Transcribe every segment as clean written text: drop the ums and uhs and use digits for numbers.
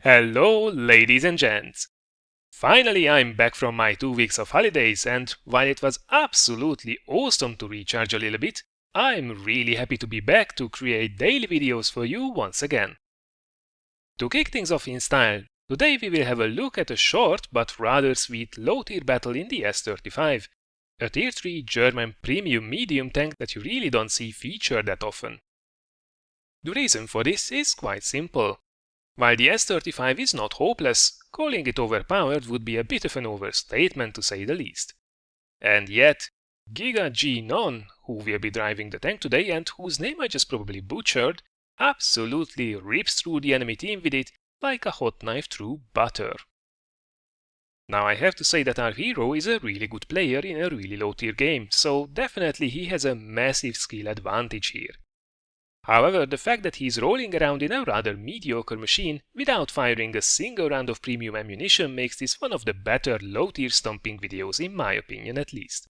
Hello, ladies and gents! Finally, I'm back from my 2 weeks of holidays, and while it was absolutely awesome to recharge a little bit, I'm really happy to be back to create daily videos for you once again. To kick things off in style, today we will have a look at a short but rather sweet low-tier battle in the S35, a Tier 3 German premium medium tank that you really don't see featured that often. The reason for this is quite simple. While the S35 is not hopeless, calling it overpowered would be a bit of an overstatement to say the least. And yet, GiGAgNON, who will be driving the tank today and whose name I just probably butchered, absolutely rips through the enemy team with it like a hot knife through butter. Now I have to say that our hero is a really good player in a really low tier game, so definitely he has a massive skill advantage here. However, the fact that he's rolling around in a rather mediocre machine without firing a single round of premium ammunition makes this one of the better low-tier stomping videos in my opinion at least.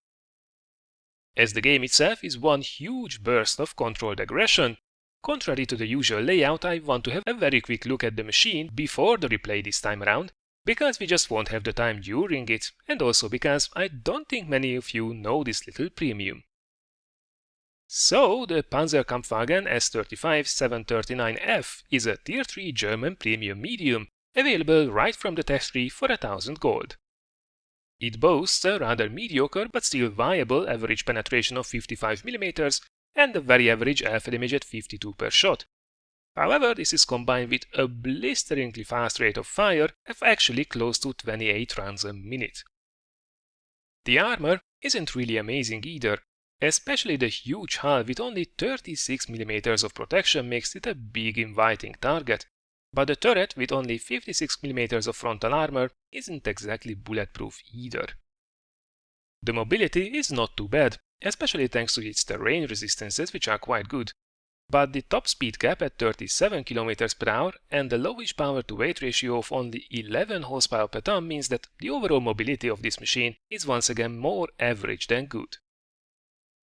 As the game itself is one huge burst of controlled aggression, contrary to the usual layout, I want to have a very quick look at the machine before the replay this time around, because we just won't have the time during it, and also because I don't think many of you know this little premium. So, the Pz.Kpfw S35 739F is a Tier 3 German premium medium, available right from the test tree for 1000 gold. It boasts a rather mediocre but still viable average penetration of 55mm and a very average alpha damage at 52 per shot. However, this is combined with a blisteringly fast rate of fire of actually close to 28 rounds a minute. The armor isn't really amazing either. Especially the huge hull with only 36mm of protection makes it a big inviting target, but the turret with only 56mm of frontal armor isn't exactly bulletproof either. The mobility is not too bad, especially thanks to its terrain resistances, which are quite good, but the top speed cap at 37 km per hour and the lowish power to weight ratio of only 11 horsepower per ton means that the overall mobility of this machine is once again more average than good.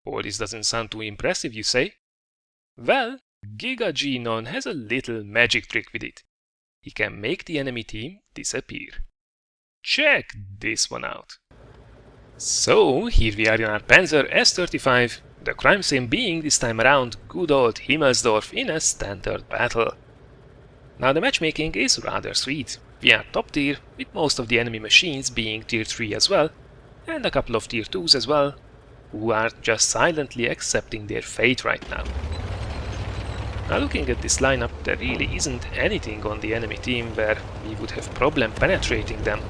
All this doesn't sound too impressive, you say? Well, GiGAgNON has a little magic trick with it. He can make the enemy team disappear. Check this one out. So, here we are in our Panzer S35, the crime scene being this time around good old Himmelsdorf in a standard battle. Now the matchmaking is rather sweet. We are top tier, with most of the enemy machines being tier 3 as well, and a couple of tier 2s as well, who are just silently accepting their fate right now. Now looking at this lineup, there really isn't anything on the enemy team where we would have problem penetrating them,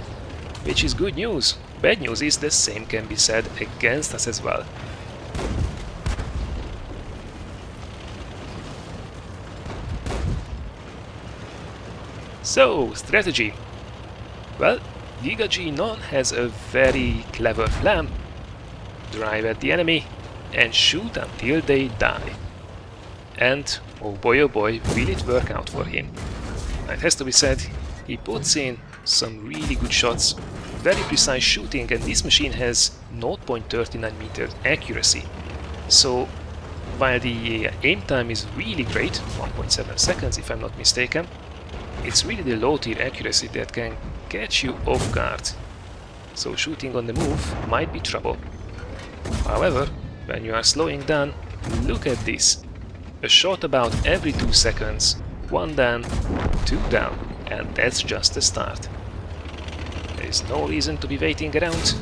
which is good news. Bad news is the same can be said against us as well. So, strategy. Well, GiGAgNON has a very clever plan. Drive at the enemy and shoot until they die. And oh boy, will it work out for him. It has to be said, he puts in some really good shots, very precise shooting, and this machine has 0.39 meter accuracy. So while the aim time is really great, 1.7 seconds if I'm not mistaken, it's really the low tier accuracy that can catch you off guard. So shooting on the move might be trouble. However, when you are slowing down, look at this. A shot about every 2 seconds, 1 down, 2 down, and that's just the start. There is no reason to be waiting around.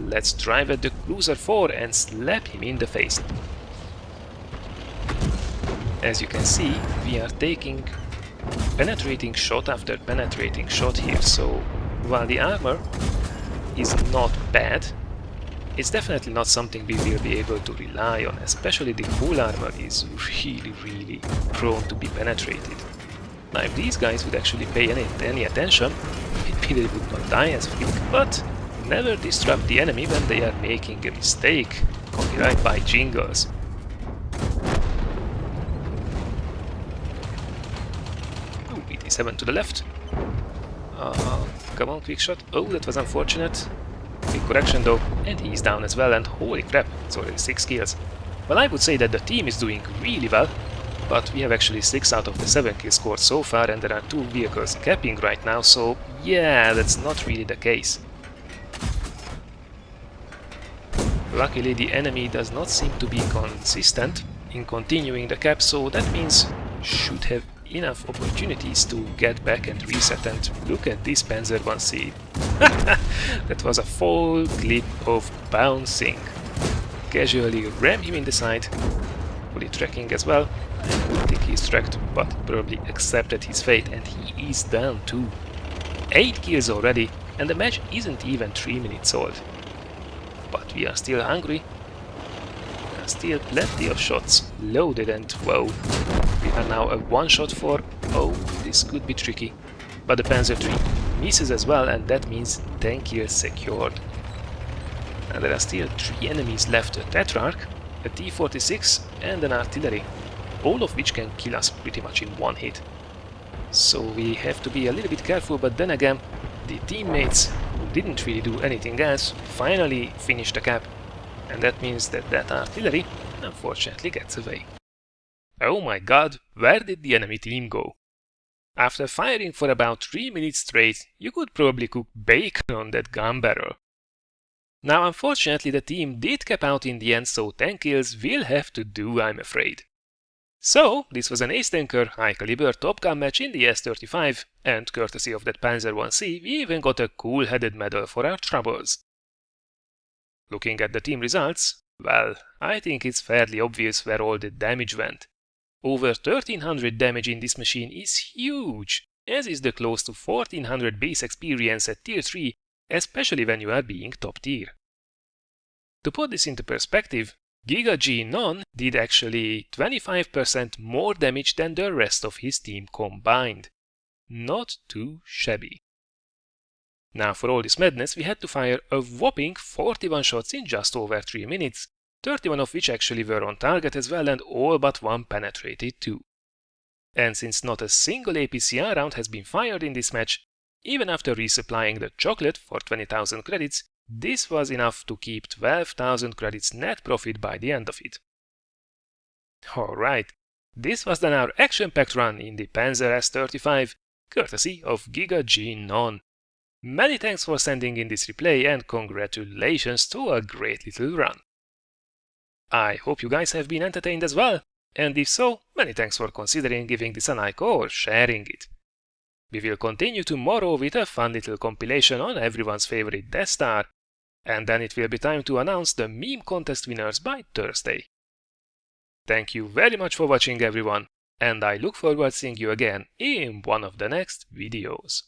Let's drive at the Cruiser 4 and slap him in the face. As you can see, we are taking penetrating shot after penetrating shot here, so while the armor is not bad, it's definitely not something we will be able to rely on, especially the full armor is really prone to be penetrated. Now if these guys would actually pay any attention, maybe they would not die as quick, but never disrupt the enemy when they are making a mistake. Copyright by Jingles. Ooh, BT7 to the left. Come on, quick shot. Oh, that was unfortunate. Big correction though, and he's down as well, and holy crap, it's already 6 kills. Well, I would say that the team is doing really well. but we have actually 6 out of the 7 kills scored so far, and there are 2 vehicles capping right now, so yeah, that's not really the case. Luckily, the enemy does not seem to be consistent in continuing the cap, so that means should have enough opportunities to get back and reset. And look at this Panzer 1C. That was a full clip of bouncing. Casually ram him in the side, fully tracking as well. I don't think he's tracked, but probably accepted his fate, and he is down too. 8 kills already, and the match isn't even 3 minutes old. But we are still hungry. There are still plenty of shots loaded, and whoa, we are now a 1-shot for. Oh, this could be tricky. But the Panzer III misses as well, and that means 10 kills secured. And there are still 3 enemies left: a Tetrarch, a T-46 and an artillery, all of which can kill us pretty much in one hit. So we have to be a little bit careful, but then again, the teammates who didn't really do anything else finally finished the cap, and that means that that artillery unfortunately gets away. Oh my god, where did the enemy team go? After firing for about 3 minutes straight, you could probably cook bacon on that gun barrel. Now unfortunately the team did cap out in the end, so 10 kills will have to do, I'm afraid. So, this was an ace tanker, high caliber Top Gun match in the S35, and courtesy of that Panzer 1C, we even got a cool-headed medal for our troubles. Looking at the team results, well, I think it's fairly obvious where all the damage went. Over 1300 damage in this machine is huge, as is the close to 1400 base experience at tier 3, especially when you are being top tier. To put this into perspective, GiGAgNON did actually 25% more damage than the rest of his team combined. Not too shabby. Now for all this madness we had to fire a whopping 41 shots in just over 3 minutes, 31 of which actually were on target as well, and all but 1 penetrated too. And since not a single APCR round has been fired in this match, even after resupplying the chocolate for 20,000 credits, this was enough to keep 12,000 credits net profit by the end of it. Alright, this was then our action-packed run in the Panzer S35, courtesy of GiGAgNON. Many thanks for sending in this replay, and congratulations to a great little run. I hope you guys have been entertained as well, and if so, many thanks for considering giving this a like or sharing it. We will continue tomorrow with a fun little compilation on everyone's favorite Death Star, and then it will be time to announce the meme contest winners by Thursday. Thank you very much for watching everyone, and I look forward to seeing you again in one of the next videos.